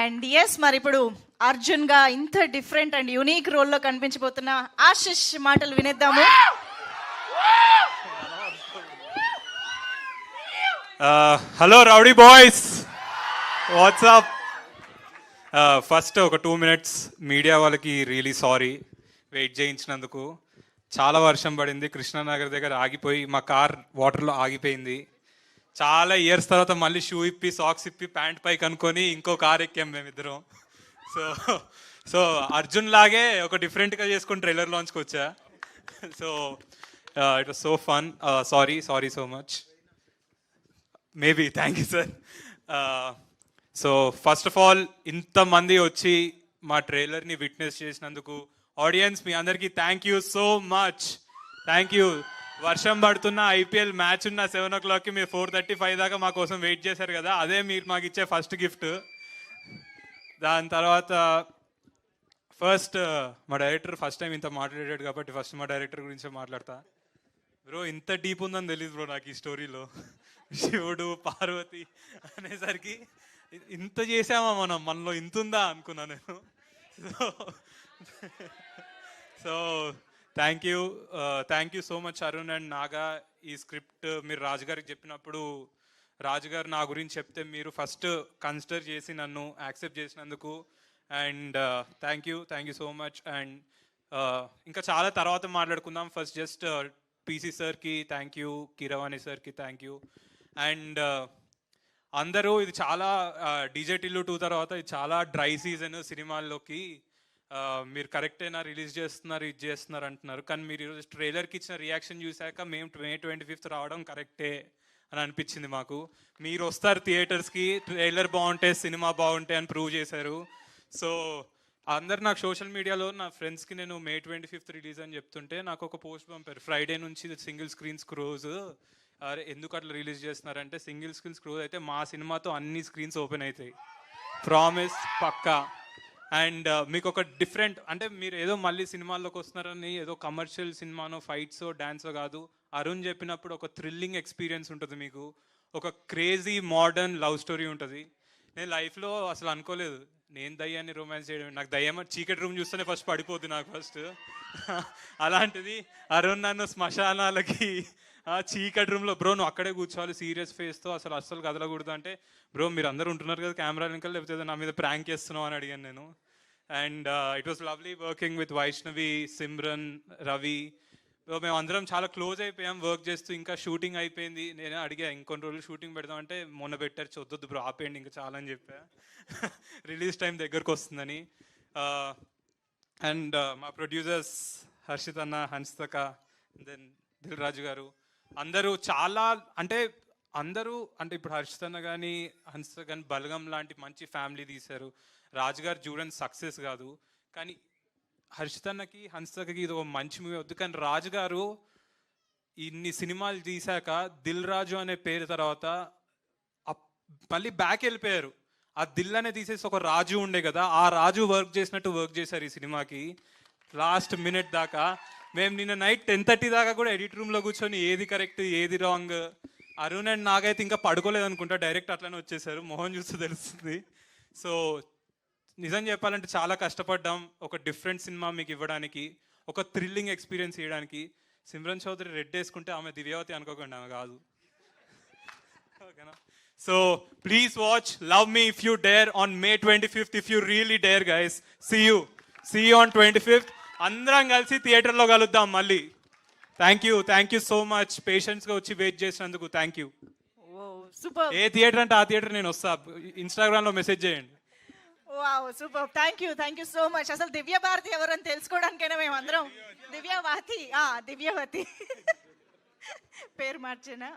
And yes మరి ఇప్పుడు అర్జున్ గా ఇంత డిఫరెంట్ అండ్ యూనిక్ రోల్లో కనిపించబోతున్న ఆశిష్ మాటలు వినేద్దాము. Hello rowdy boys, what's up. First ఒక 2 minutes మీడియా వాళ్ళకి రియలీ సారీ వెయిట్ చేయించినందుకు. చాలా వర్షం పడింది, కృష్ణానగర్ దగ్గర ఆగిపోయి మా కార్ వాటర్లో ఆగిపోయింది. చాలా ఇయర్స్ తర్వాత మళ్ళీ షూ ఇప్పి సాక్స్ ఇప్పి ప్యాంట్ పైకి అనుకొని ఇంకో కార్ ఎక్కాం మేమిద్దరం. సో సో అర్జున్ లాగే ఒక డిఫరెంట్గా చేసుకుని ట్రైలర్ లాంచ్కి వచ్చా. So it was so fun. Sorry so much. Maybe. Thank you sir. So first of all ఇంతమంది వచ్చి మా ట్రైలర్ని విట్నెస్ చేసినందుకు ఆడియన్స్ మీ అందరికీ thank you so much. Thank you. వర్షం పడుతున్న ఐపీఎల్ మ్యాచ్ ఉన్న 7 o'clockకి మీరు 4:35 దాకా మా కోసం వెయిట్ చేశారు కదా, అదే మీరు మాకు ఇచ్చే ఫస్ట్ గిఫ్ట్. దాని తర్వాత ఫస్ట్ మా డైరెక్టర్ ఫస్ట్ టైం ఇంత మాట్లాడాడు కాబట్టి ఫస్ట్ మా డైరెక్టర్ గురించే మాట్లాడతా. బ్రో ఇంత డీప్ ఉందని తెలియదు బ్రో నాకు ఈ స్టోరీలో. శివుడు పార్వతి అనేసరికి ఇంత చేసామా మనలో ఇంత ఉందా అనుకున్నా నేను. So thank you so much Arun and Naga. ఈ స్క్రిప్ట్ మీరు రాజుగారికి చెప్పినప్పుడు రాజుగారు నా గురించి చెప్తే మీరు ఫస్ట్ కన్సిడర్ చేసి నన్ను యాక్సెప్ట్ చేసినందుకు and thank you so much. And ఇంకా చాలా తర్వాత మాట్లాడుకుందాం. ఫస్ట్ జస్ట్ పీసీ సార్కి థ్యాంక్ యూ, కీరవాణి సార్కి థ్యాంక్ యూ. అండ్ అందరూ ఇది చాలా డీజే టిల్లు 2 తర్వాత ఇది చాలా డ్రై సీజన్ సినిమాల్లోకి. మీరు కరెక్టేనా రిలీజ్ చేస్తున్నారు ఇది చేస్తున్నారు అంటున్నారు, కానీ మీరు ఈరోజు ట్రైలర్కి ఇచ్చిన రియాక్షన్ చూశాక మేము May 25th రావడం కరెక్టే అని అనిపించింది మాకు. మీరు వస్తారు థియేటర్స్కి, ట్రైలర్ బాగుంటే సినిమా బాగుంటే అని ప్రూవ్ చేశారు. సో అందరు నాకు సోషల్ మీడియాలో నా ఫ్రెండ్స్కి నేను May 25th రిలీజ్ అని చెప్తుంటే నాకు ఒక పోస్ట్ పంపారు, ఫ్రైడే నుంచి సింగిల్ స్క్రీన్ స్క్రోజ్. అరే ఎందుకు అట్లా రిలీజ్ చేస్తున్నారంటే సింగిల్ స్క్రీన్ స్క్రోజ్ అయితే మా సినిమాతో అన్ని స్క్రీన్స్ ఓపెన్ అవుతాయి, ప్రామిస్ పక్కా. అండ్ మీకు ఒక డిఫరెంట్ అంటే మీరు ఏదో మళ్ళీ సినిమాల్లోకి వస్తున్నారని ఏదో కమర్షియల్ సినిమానో ఫైట్సో డాన్సో కాదు, అరుణ్ చెప్పినప్పుడు ఒక థ్రిల్లింగ్ ఎక్స్పీరియన్స్ ఉంటుంది మీకు, ఒక క్రేజీ మోడర్న్ లవ్ స్టోరీ ఉంటుంది. నేను లైఫ్లో అసలు అనుకోలేదు నేను దయ్యాన్ని రొమాన్స్ చేయడం, నాకు దయ్యం చీకటి రూమ్ చూస్తేనే ఫస్ట్ పడిపోద్ది నాకు ఫస్ట్. అలాంటిది అరుణ్ నన్ను శ్మశానాలకి చీకటి రూమ్లో బ్రో నువ్వు అక్కడే కూర్చోవాలి సీరియస్ ఫేస్తో అస్సలు కదలకూడదు అంటే, బ్రో మీరు అందరూ ఉంటున్నారు కదా కెమెరా వెనకాల, లేకపోతే నా మీద ప్రాంక్ చేస్తున్నావు అని అడిగాను నేను. And it was lovely working with Vaishnavi, Simran, Ravi. మేము అందరం చాలా క్లోజ్ అయిపోయాం వర్క్ చేస్తూ. ఇంకా షూటింగ్ అయిపోయింది, నేనే అడిగా ఇంకొన్ని రోజులు షూటింగ్ పెడదామంటే మొన్న పెట్టారు చొద్దొద్దు బ్రో ఆపేయండి ఇంకా చాలా అని చెప్పా. రిలీజ్ టైం దగ్గరకు వస్తుందని. అండ్ మా ప్రొడ్యూసర్స్ హర్షిత్ అన్న, హన్స్తక, దెన్ దిల్ రాజు గారు, అందరూ చాలా అంటే ఇప్పుడు హర్షిత్ అన్న కానీ హన్స్తక కానీ బలగం లాంటి మంచి ఫ్యామిలీ తీశారు. రాజుగారు చూడని సక్సెస్ కాదు, కానీ హర్షిత్ అన్నకి హన్స్తకకి ఇది ఒక మంచి మూవీ వద్దు, కానీ రాజుగారు ఇన్ని సినిమాలు తీశాక దిల్ రాజు అనే పేరు తర్వాత మళ్ళీ బ్యాక్ వెళ్ళిపోయారు. ఆ దిల్ అనే తీసేసి ఒక రాజు ఉండే కదా, ఆ రాజు వర్క్ చేసినట్టు వర్క్ చేశారు ఈ సినిమాకి లాస్ట్ మినిట్ దాకా. మేము నిన్న నైట్ 10:30 దాకా కూడా ఎడిట్ రూమ్లో కూర్చొని ఏది కరెక్ట్ ఏది రాంగ్. అరుణ్ అండ్ నాగైతే ఇంకా పడుకోలేదు అనుకుంటా, డైరెక్ట్ అట్లనే వచ్చేసారు, మొహం చూస్తే తెలుస్తుంది. సో నిజం చెప్పాలంటే చాలా కష్టపడ్డాం ఒక డిఫరెంట్ సినిమా మీకు ఇవ్వడానికి, ఒక థ్రిల్లింగ్ ఎక్స్పీరియన్స్ ఇవ్వడానికి. సిమ్రన్ చౌదరి రెడ్ వేసుకుంటే ఆమె దివ్యవతి అనుకోకండి, ఆమె కాదు, ఓకేనా? So please watch love me if you dare on May 25th if you really dare guys. See you on 25th. అందరం కలిసి థియేటర్లో కలుద్దాం మళ్ళీ. థ్యాంక్ యూ సో మచ్ పేషెన్స్గా వచ్చి వెయిట్ చేసినందుకు. Thank you. ఏ థియేటర్ అంటే ఆ థియేటర్ నేను వస్తా, ఇన్స్టాగ్రామ్లో మెసేజ్ చేయండి. Wow super. Thank you so much. అసలు దివ్య భారతి ఎవరని తెలుసుకోవడానికైనా మేము అందరం దివ్యవతి పేరు మార్చేనా?